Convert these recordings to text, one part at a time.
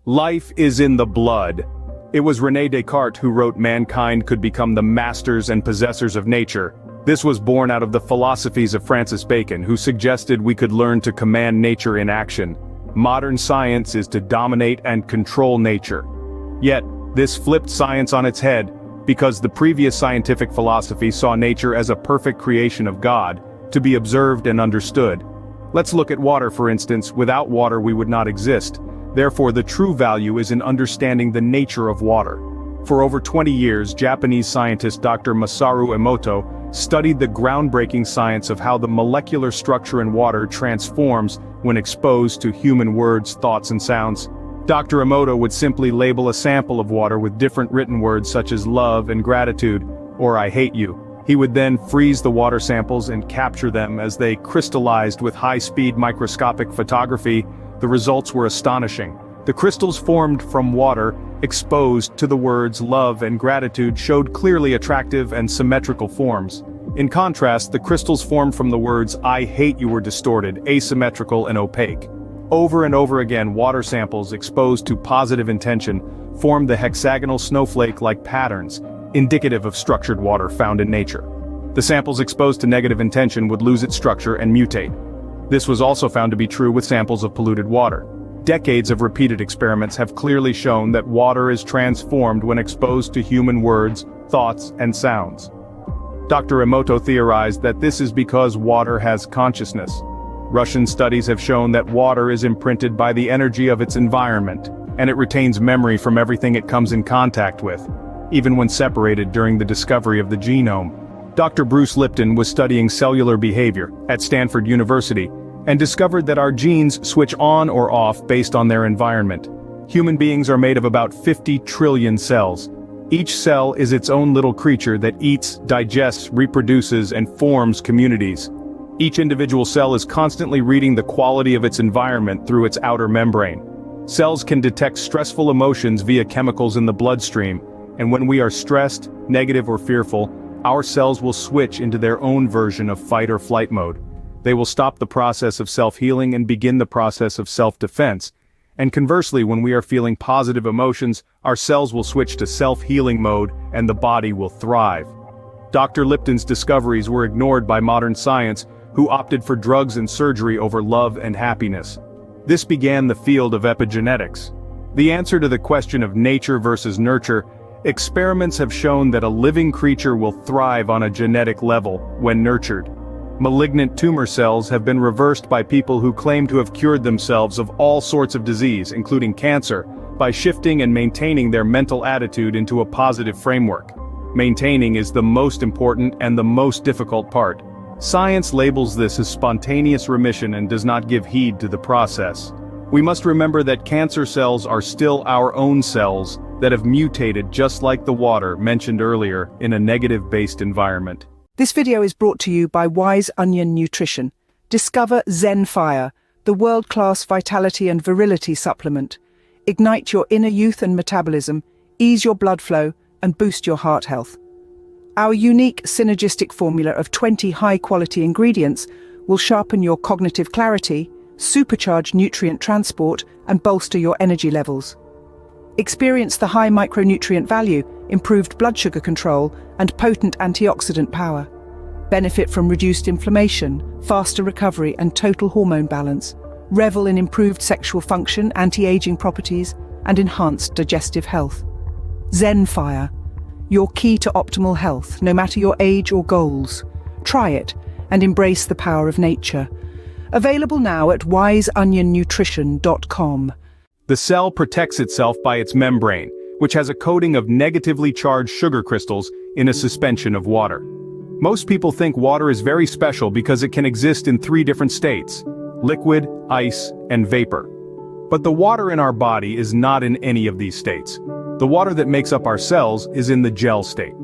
Life is in the blood. It was René Descartes who wrote mankind could become the masters and possessors of nature. This was born out of the philosophies of Francis Bacon, who suggested we could learn to command nature in action. Modern science is to dominate and control nature. Yet, this flipped science on its head, because the previous scientific philosophy saw nature as a perfect creation of God, to be observed and understood. Let's look at water, for instance. Without water we would not exist. Therefore, the true value is in understanding the nature of water. For over 20 years, Japanese scientist Dr. Masaru Emoto studied the groundbreaking science of how the molecular structure in water transforms when exposed to human words, thoughts, and sounds. Dr. Emoto would simply label a sample of water with different written words such as love and gratitude, or I hate you. He would then freeze the water samples and capture them as they crystallized with high-speed microscopic photography. The results were astonishing. The crystals formed from water, exposed to the words love and gratitude, showed clearly attractive and symmetrical forms. In contrast, the crystals formed from the words I hate you were distorted, asymmetrical, and opaque. Over and over again, water samples exposed to positive intention formed the hexagonal snowflake-like patterns, indicative of structured water found in nature. The samples exposed to negative intention would lose its structure and mutate. This was also found to be true with samples of polluted water. Decades of repeated experiments have clearly shown that water is transformed when exposed to human words, thoughts, and sounds. Dr. Emoto theorized that this is because water has consciousness. Russian studies have shown that water is imprinted by the energy of its environment, and it retains memory from everything it comes in contact with, even when separated during the discovery of the genome. Dr. Bruce Lipton was studying cellular behavior at Stanford University and discovered that our genes switch on or off based on their environment. Human beings are made of about 50 trillion cells. Each cell is its own little creature that eats, digests, reproduces, and forms communities. Each individual cell is constantly reading the quality of its environment through its outer membrane. Cells can detect stressful emotions via chemicals in the bloodstream, and when we are stressed, negative, or fearful, our cells will switch into their own version of fight or flight mode. They will stop the process of self-healing and begin the process of self-defense. And conversely, when we are feeling positive emotions, our cells will switch to self-healing mode and the body will thrive. Dr. Lipton's discoveries were ignored by modern science, who opted for drugs and surgery over love and happiness. This began the field of epigenetics. The answer to the question of nature versus nurture. Experiments have shown that a living creature will thrive on a genetic level when nurtured. Malignant tumor cells have been reversed by people who claim to have cured themselves of all sorts of disease, including cancer, by shifting and maintaining their mental attitude into a positive framework. Maintaining is the most important and the most difficult part. Science labels this as spontaneous remission and does not give heed to the process. We must remember that cancer cells are still our own cells that have mutated just like the water mentioned earlier in a negative-based environment. This video is brought to you by Wise Onion Nutrition. Discover Zenfire, the world-class vitality and virility supplement. Ignite your inner youth and metabolism, ease your blood flow, and boost your heart health. Our unique synergistic formula of 20 high-quality ingredients will sharpen your cognitive clarity, supercharge nutrient transport, and bolster your energy levels. Experience the high micronutrient value, improved blood sugar control, and potent antioxidant power. Benefit from reduced inflammation, faster recovery, and total hormone balance. Revel in improved sexual function, anti-aging properties, and enhanced digestive health. Zenfire, your key to optimal health, no matter your age or goals. Try it and embrace the power of nature. Available now at wiseonionnutrition.com. The cell protects itself by its membrane, which has a coating of negatively charged sugar crystals in a suspension of water. Most people think water is very special because it can exist in 3 different states: liquid, ice, and vapor. But the water in our body is not in any of these states. The water that makes up our cells is in the gel state.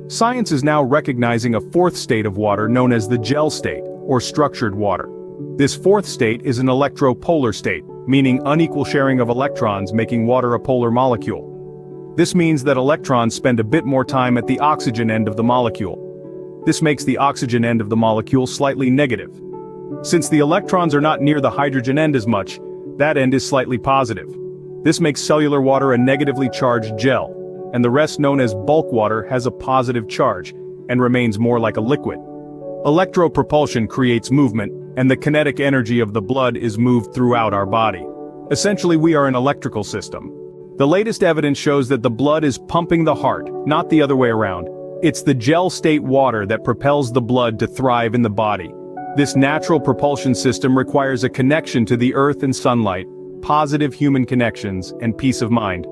Science is now recognizing a 4th state of water known as the gel state, or structured water. This 4th state is an electropolar state, meaning unequal sharing of electrons, making water a polar molecule. This means that electrons spend a bit more time at the oxygen end of the molecule. This makes the oxygen end of the molecule slightly negative. Since the electrons are not near the hydrogen end as much, that end is slightly positive. This makes cellular water a negatively charged gel, and the rest, known as bulk water, has a positive charge and remains more like a liquid. Electropropulsion creates movement, and the kinetic energy of the blood is moved throughout our body. Essentially, we are an electrical system. The latest evidence shows that the blood is pumping the heart, not the other way around. It's the gel state water that propels the blood to thrive in the body. This natural propulsion system requires a connection to the earth and sunlight, positive human connections, and peace of mind.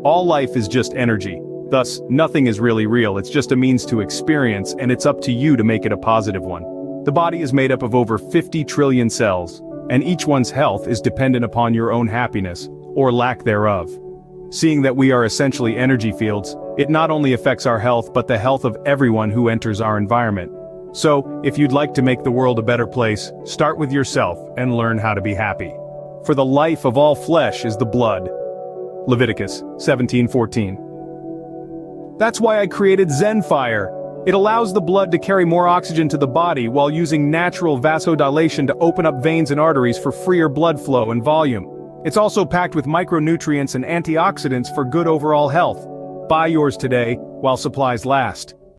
All life is just energy. Thus, nothing is really real, it's just a means to experience, and it's up to you to make it a positive one. The body is made up of over 50 trillion cells, and each one's health is dependent upon your own happiness, or lack thereof. Seeing that we are essentially energy fields, it not only affects our health but the health of everyone who enters our environment. So, if you'd like to make the world a better place, start with yourself and learn how to be happy. For the life of all flesh is the blood. Leviticus 17:14. That's why I created Zenfire. It allows the blood to carry more oxygen to the body while using natural vasodilation to open up veins and arteries for freer blood flow and volume. It's also packed with micronutrients and antioxidants for good overall health. Buy yours today, while supplies last.